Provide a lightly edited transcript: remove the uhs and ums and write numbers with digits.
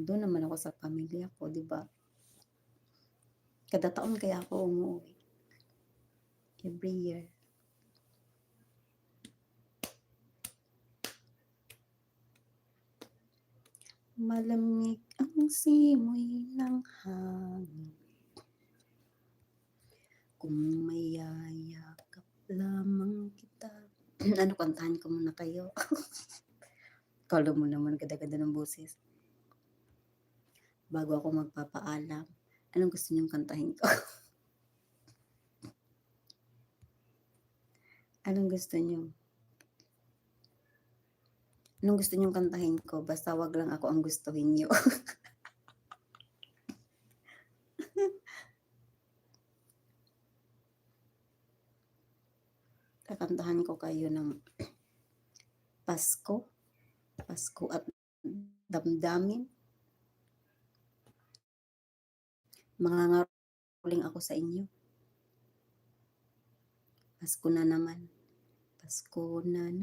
nandun naman ako sa pamilya ko, 'di ba? Kada taon kaya ako umuuwi, every year. Malamig ang simoy ng hangin, kung mayayakap lamang kita. Ano, kantahan ko muna kayo? Akala mo naman ganda-ganda ng boses. Bago ako magpapaalam, anong gusto niyong kantahin ko? Anong gusto niyo? Anong gusto niyong kantahin ko? Basta wag lang ako ang gustuhin niyo. Kakantahan ko kayo ng Pasko, Pasko at damdamin. Mangangaroling ako sa inyo. Pasko na naman, Pasko na naman.